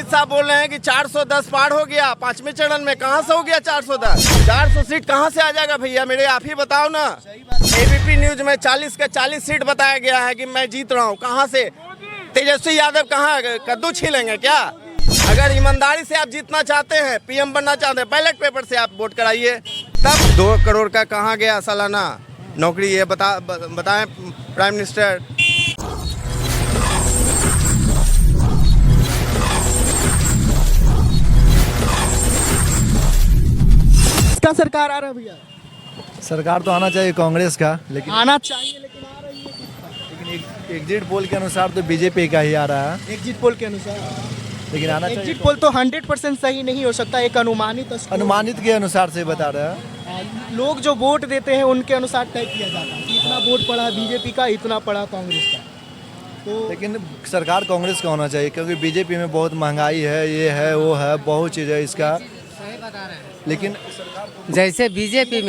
अमित शाह बोल रहे हैं कि 410 पार हो गया 5वें चरण में। कहां से हो गया 410? 400 सीट कहां से आ जाएगा भैया मेरे, आप ही बताओ ना। एबीपी न्यूज में 40 का 40 सीट बताया गया है कि मैं जीत रहा हूं। कहां से? तेजस्वी यादव कहां कद्दू छीलेंगे क्या? अगर ईमानदारी से आप जीतना चाहते हैं, पीएम बनना चाहते हैं, बैलेट पेपर से आप वोट कराइए। तब 2 करोड़ का कहां गया सालाना नौकरी, ये बताएं प्राइम मिनिस्टर। किसका सरकार आ रहा है भैया? सरकार तो आना चाहिए कांग्रेस का, लेकिन आना चाहिए लेकिन आ रही है किसका? लेकिन एग्जिट पोल के अनुसार तो बीजेपी का ही आ रहा है, एग्जिट पोल के अनुसार। लेकिन आना चाहिए। एग्जिट पोल तो 100% सही नहीं हो सकता, एक अनुमानित के अनुसार से बता रहे हैं। लोग जो वोट देते हैं उनके अनुसार तय किया जाता है कि इतना वोट पड़ा बीजेपी का, इतना पड़ा कांग्रेस का। तो लेकिन सरकार कांग्रेस का होना चाहिए, क्योंकि बीजेपी में बहुत महंगाई है, ये है वो है, बहुत चीज़ है इसका। लेकिन जैसे बीजेपी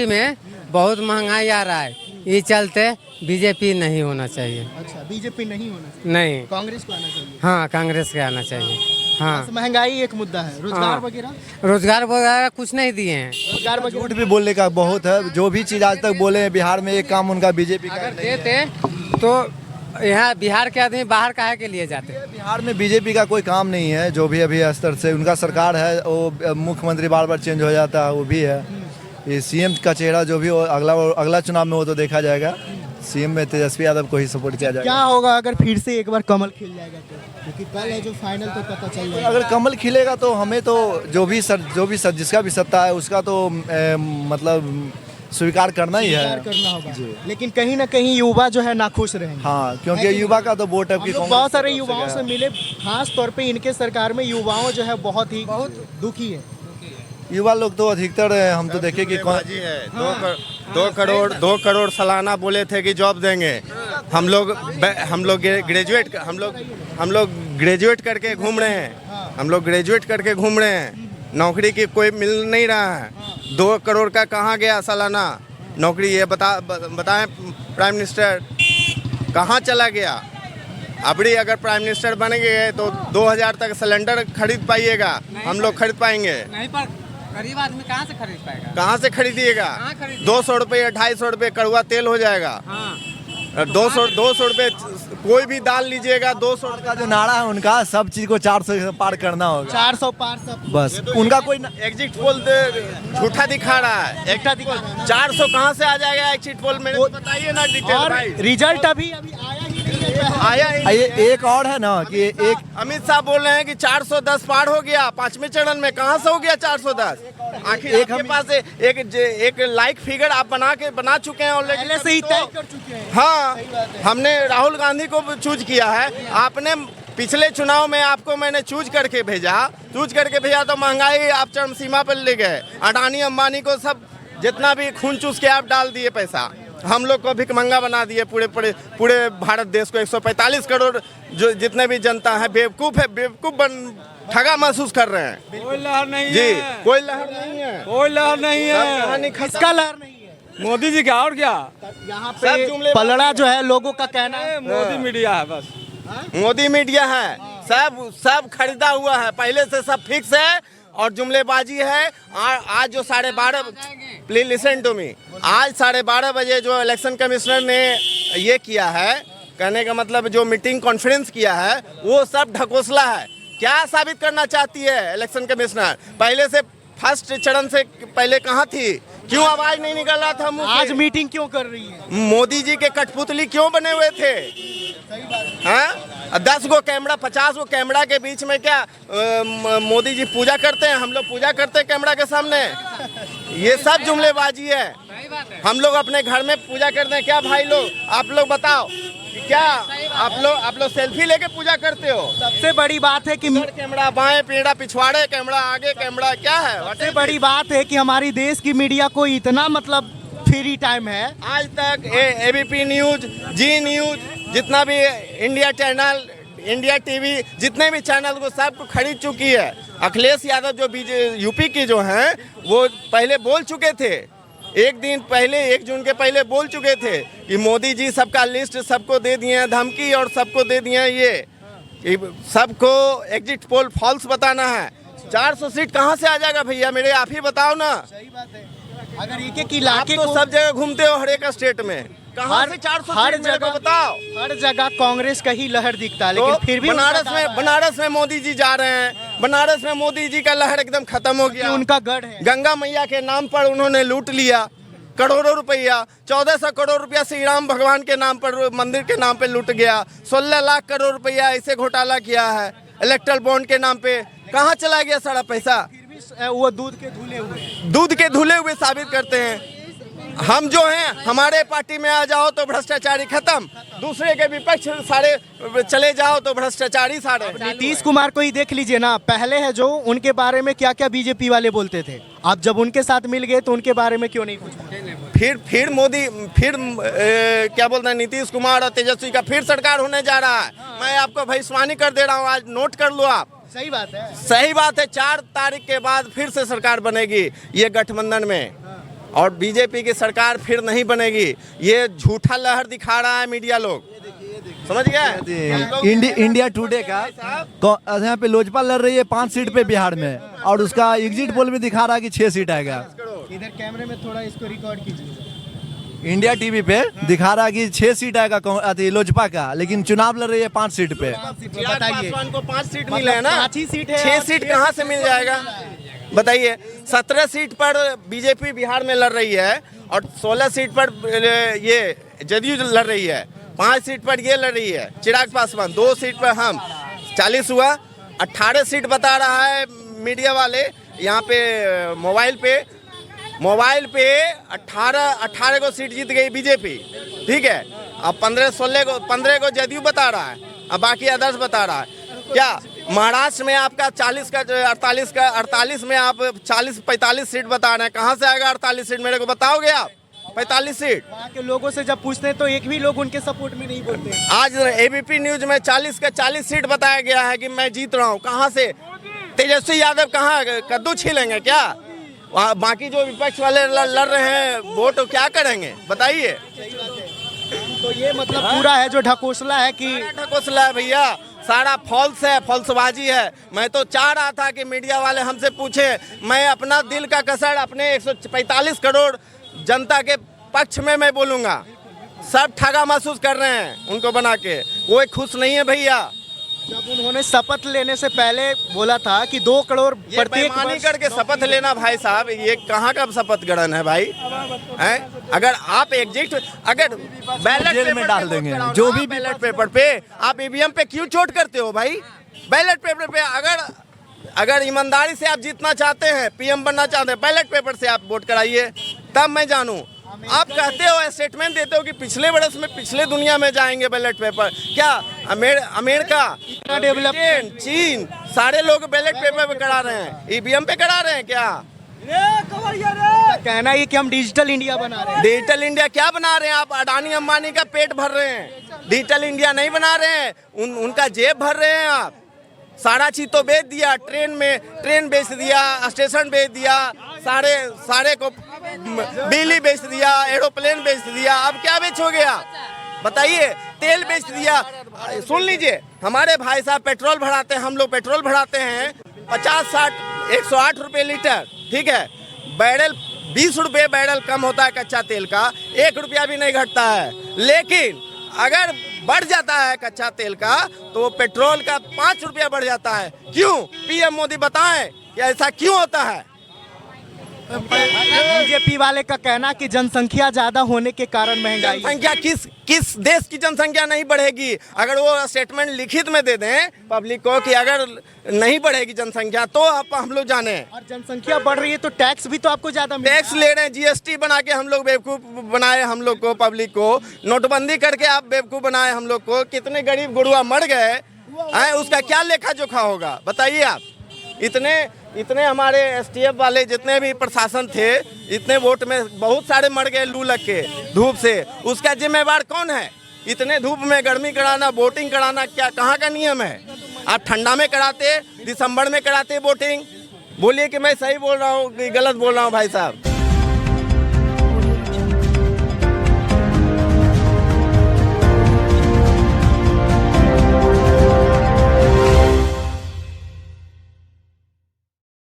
में बहुत महंगाई आ रहा है, ये चलते बीजेपी नहीं होना चाहिए। अच्छा, बीजेपी नहीं होना चाहिए, नहीं, कांग्रेस को आना चाहिए। हाँ कांग्रेस के आना चाहिए। हाँ, बस महंगाई एक मुद्दा है, रोजगार वगैरह। रोजगार वगैरह कुछ नहीं दिए हैं। रोजगार झूठ वगैरह भी बोलने का बहुत है, जो भी चीज़ आज तक बोले हैं बिहार में, एक काम उनका बीजेपी का अगर नहीं है। देते तो यहाँ बिहार के आदमी बाहर काहे के लिए जाते? बिहार में बीजेपी का कोई काम नहीं है, जो भी अभी स्तर से उनका सरकार है, वो मुख्यमंत्री बार बार चेंज हो जाता है, वो भी है। ये सीएम का चेहरा जो भी अगला चुनाव में वो तो देखा जाएगा। सीएम में तेजस्वी यादव को ही सपोर्ट किया जाएगा। क्या होगा अगर फिर से एक बार कमल खिल जाएगा तो? क्योंकि कल है जो फाइनल, तो पता चल जाएगा। अगर कमल खिलेगा तो हमें तो जो भी जिसका भी सत्ता है उसका तो मतलब स्वीकार करना ही है। करना होगा, लेकिन कहीं ना कहीं युवा जो है नाखुश रहेंगे। हाँ, क्योंकि युवा का तो वोट है कि बहुत सारे युवाओं से मिले, खास तौर पे इनके सरकार में युवाओं जो है बहुत दुखी है। युवा लोग तो अधिकतर हम तो देखे कि बाजी है। 2 करोड़ सालाना बोले थे कि जॉब देंगे। हम लोग ग्रेजुएट करके घूम रहे हैं। नौकरी की कोई मिल नहीं रहा है। 2 करोड़ का कहाँ गया सालाना नौकरी, ये बताएं प्राइम मिनिस्टर। कहाँ चला गया? अबड़ी अगर प्राइम मिनिस्टर बन गए तो 2000 तक सिलेंडर खरीद पाइएगा, हम लोग खरीद पाएंगे नहीं? पर गरीब आदमी कहाँ से खरीद पाएगा? कहाँ से खरीदिएगा? 200 रुपये 250 रुपये कड़वा तेल हो जाएगा। हाँ। 200 रुपये कोई भी दाल लीजिएगा, 200 का जो नारा है उनका, सब चीज को 400 पार करना होगा। 400 पार सब बस उनका कोई एग्जिट पोल झूठा दिखा रहा है। 400 कहाँ से आ जाएगा एग्जिट पोल में, बताइए ना डिटेल भाई। रिजल्ट अभी आया ही नहीं है। आया ही। ये एक और है ना कि एक अमित शाह बोल रहे हैं कि 410 पार हो गया 5वें चरण में। कहां से हो गया 410? आखिर एक आपके पास एक लाइक फिगर आप बना चुके हैं ऑलरेडी, पहले से ही तय कर चुके हैं। हाँ, हमने राहुल गांधी को चूज किया है। आपने पिछले चुनाव में आपको मैंने चूज करके भेजा तो महंगाई आप चरम सीमा पर ले गए। अडानी अंबानी को सब जितना भी खून चूस के आप डाल दिए पैसा, हम लोग को भिखमंगा बना दिए। पूरे भारत देश को 145 करोड़ जो जितने भी जनता है बेवकूफ़ ठगा महसूस कर रहे हैं। कोई लहर नहीं जी, है। कोई लहर नहीं है। कोई लहर नहीं है। कहानी किसका लहर नहीं है? मोदी जी का, और क्या? यहाँ सब पे जुमले पलड़ा जो है लोगों का कहना है मोदी मीडिया है बस। मोदी मीडिया है, सब खरीदा हुआ है, पहले से सब फिक्स है और जुमलेबाजी है। आज जो 12:30, प्लीज लिसन टू मी, आज 12:30 बजे जो इलेक्शन कमिश्नर ने ये किया है, कहने का मतलब जो मीटिंग कॉन्फ्रेंस किया है, वो सब ढकोसला है। क्या साबित करना चाहती है इलेक्शन कमिश्नर? पहले से फर्स्ट चरण से पहले कहाँ थी? क्यों आवाज नहीं निकल रहा था मुंह से? आज मीटिंग क्यों कर रही है? मोदी जी के कठपुतली क्यों बने हुए थे? हाँ, 10 गो कैमरा 50 गो कैमरा के बीच में क्या मोदी जी पूजा करते हैं? हम लोग पूजा करते हैं कैमरा के सामने? ये सब जुमलेबाजी है। हम लोग अपने घर में पूजा करते हैं क्या भाई लोग? आप लोग बताओ, क्या आप लोग सेल्फी लेके पूजा करते हो? सबसे बड़ी बात है कि कैमरा बाएं, पेड़ा पिछवाड़े, कैमरा आगे, कैमरा क्या है? सबसे बड़ी बात है कि हमारी देश की मीडिया को इतना मतलब फ्री टाइम है। आज तक एबीपी न्यूज, जी न्यूज, जितना भी इंडिया चैनल, इंडिया टीवी, जितने भी चैनल को सबको खरीद चुकी है। अखिलेश यादव जो यूपी की जो हैं, वो पहले बोल चुके थे, 1 दिन पहले, 1 जून के पहले बोल चुके थे कि मोदी जी सबका लिस्ट सबको दे दिए हैं धमकी और सबको दे दिए हैं कि सबको एग्जिट पोल फॉल्स बताना है। 400 सीट कहाँ से आ जाएगा भैया, मेरे आप ही बताओ ना। सही बात है। अगर एक एक आप इलाके तो को सब जगह घूमते हो, हर एक स्टेट में, कहाँ से 400 हर सीट मेरे को जगह बताओ। हर जगह कांग्रेस का ही लहर दिखता है, तो लेकिन फिर भी बनारस में मोदी जी जा रहे हैं, बनारस में मोदी जी का लहर एकदम खत्म हो गया। उनका गढ़ है। गंगा मैया के नाम पर उन्होंने लूट लिया करोड़ों रुपया, 1400 करोड़ रुपया श्री राम भगवान के नाम पर, मंदिर के नाम पे लूट गया। 16 लाख करोड़ रुपया ऐसे घोटाला किया है इलेक्ट्रल बॉन्ड के नाम पे। कहाँ चला गया सारा पैसा? फिर भी वो दूध के धुले हुए साबित करते हैं। हम जो हैं, हमारे पार्टी में आ जाओ तो भ्रष्टाचारी खत्म, दूसरे के विपक्ष सारे चले जाओ तो भ्रष्टाचारी सारे। नीतीश कुमार को ही देख लीजिए ना, पहले है जो उनके बारे में क्या क्या बीजेपी वाले बोलते थे, आप जब उनके साथ मिल गए तो उनके बारे में क्यों नहीं कुछ? फिर मोदी, क्या बोलते हैं, नीतीश कुमार और तेजस्वी का फिर सरकार होने जा रहा है। मैं आपको भविष्यवाणी कर दे रहा हूँ, आज नोट कर लो आप। सही बात है। सही बात है, 4 तारीख के बाद फिर से सरकार बनेगी ये गठबंधन में, और बीजेपी की सरकार फिर नहीं बनेगी। ये झूठा लहर दिखा रहा है मीडिया लोग, समझ गए? इंडिया टुडे का यहाँ पे लोजपा लड़ रही है 5 सीट पे बिहार में, और उसका एग्जिट पोल में दिखा रहा है कि 6 सीट आएगा। इधर कैमरे में थोड़ा इसको रिकॉर्ड कीजिए। इंडिया टीवी पे दिखा रहा है कि 6 सीट आएगा लोजपा का, लेकिन चुनाव लड़ रही है 5 सीट पे। चिराग पासवान को 5 सीट मिले हैं ना, 5 ही सीट है, 6 सीट कहाँ से मिल जाएगा बताइए? 17 सीट पर बीजेपी बिहार में लड़ रही है, और 16 सीट पर ये जदयू लड़ रही है, 5 सीट पर ये लड़ रही है चिराग पासवान, 2 सीट पर हम। 40 हुआ, 18 सीट बता रहा है मीडिया वाले यहाँ पे। मोबाइल पे 18 को सीट जीत गई बीजेपी, ठीक है। अब 15 को जदयू बता रहा है, अब बाकी अदर्स बता रहा है। क्या महाराष्ट्र में आपका 40 का 48 में आप 45 सीट बता रहे हैं, कहाँ से आएगा 48 सीट? मेरे को बताओगे आप 45 सीट? वहाँ के लोगों से जब पूछते हैं तो एक भी लोग उनके सपोर्ट में नहीं बोलते। आज एबीपी न्यूज में 40 का 40 सीट बताया गया है कि मैं जीत रहा हूँ। कहाँ से? तेजस्वी यादव कहाँ कद्दू छीलेंगे क्या? वहाँ बाकी जो विपक्ष वाले लड़ रहे हैं वोट, तो क्या करेंगे बताइए? तो ये मतलब पूरा है जो ढकोसला है कि ढकोसला है भैया, सारा फॉल्स है, फॉल्सबाजी है। मैं तो चाह रहा था कि मीडिया वाले हमसे पूछे, मैं अपना दिल का कसर अपने 145 करोड़ जनता के पक्ष में मैं बोलूँगा। सब ठगा महसूस कर रहे हैं उनको बना के, वो खुश नहीं है भैया। जब उन्होंने शपथ लेने से पहले बोला था कि 2 करोड़ प्रत्येक बेईमानी करके शपथ लेना भाई साहब, ये कहाँ का शपथ ग्रहण है भाई? हैं? अगर आप अगर बैलेट जेल में डाल देंगे जो भी बैलेट पेपर पे, आप ईवीएम पे क्यों चोट करते हो भाई? बैलेट पेपर पे अगर ईमानदारी से आप जीतना चाहते हैं, पीएम बनना चाहते हैं, बैलेट पेपर से आप वोट कराइए, तब मैं जानूं। आप कहते हो, स्टेटमेंट देते हो कि पिछले वर्ष में पिछले दुनिया में जाएंगे बैलेट पेपर। क्या अमेरिका, ब्रिटेन, चीन, सारे लोग बैलेट पेपर पे करा रहे हैं, ईवीएम पे करा रहे हैं क्या? कहना ये कि हम डिजिटल इंडिया बना रहे हैं। डिजिटल इंडिया क्या बना रहे हैं आप? अडानी अंबानी का पेट भर रहे हैं, डिजिटल इंडिया नहीं बना रहे हैं, उनका जेब भर रहे हैं आप। सारा चीज तो बेच दिया, ट्रेन बेच दिया, स्टेशन बेच दिया, सारे को बिजली बेच दिया, एरोप्लेन बेच दिया। अब क्या बेचोगे आप बताइए? तेल बेच दिया। सुन लीजिए, हमारे भाई साहब पेट्रोल भराते हैं, हम लोग पेट्रोल भराते हैं 50, 60, 108 रुपये लीटर, ठीक है। बैरल 20 रुपये बैरल कम होता है कच्चा तेल का, 1 रुपया भी नहीं घटता है। लेकिन अगर बढ़ जाता है कच्चा तेल का तो पेट्रोल का 5 रुपया बढ़ जाता है। क्यों? पीएम मोदी बताएं कि ऐसा क्यों होता है? बीजेपी वाले का कहना कि जनसंख्या ज्यादा होने के कारण महंगाई। जनसंख्या किस देश की जनसंख्या नहीं बढ़ेगी? अगर वो स्टेटमेंट लिखित में दे दें पब्लिक को कि अगर नहीं बढ़ेगी जनसंख्या तो हम लोग जाने। और जनसंख्या बढ़ रही है तो टैक्स भी तो आपको ज्यादा टैक्स ले रहे हैं, जीएसटी बना के हम लोग बेवकूफ़ बनाए, हम लोग को, पब्लिक को नोटबंदी करके आप बेवकूफ़ बनाए हम लोग को। कितने गरीब गुरुआ मर गए हैं, उसका क्या लेखा जोखा होगा बताइए आप? इतने हमारे एसटीएफ वाले जितने भी प्रशासन थे, इतने वोट में बहुत सारे मर गए लू लग के, धूप से। उसका जिम्मेवार कौन है? इतने धूप में गर्मी कराना, वोटिंग कराना, क्या कहाँ का नियम है? आप ठंडा में कराते, दिसंबर में कराते वोटिंग। बोलिए कि मैं सही बोल रहा हूँ कि गलत बोल रहा हूँ भाई साहब?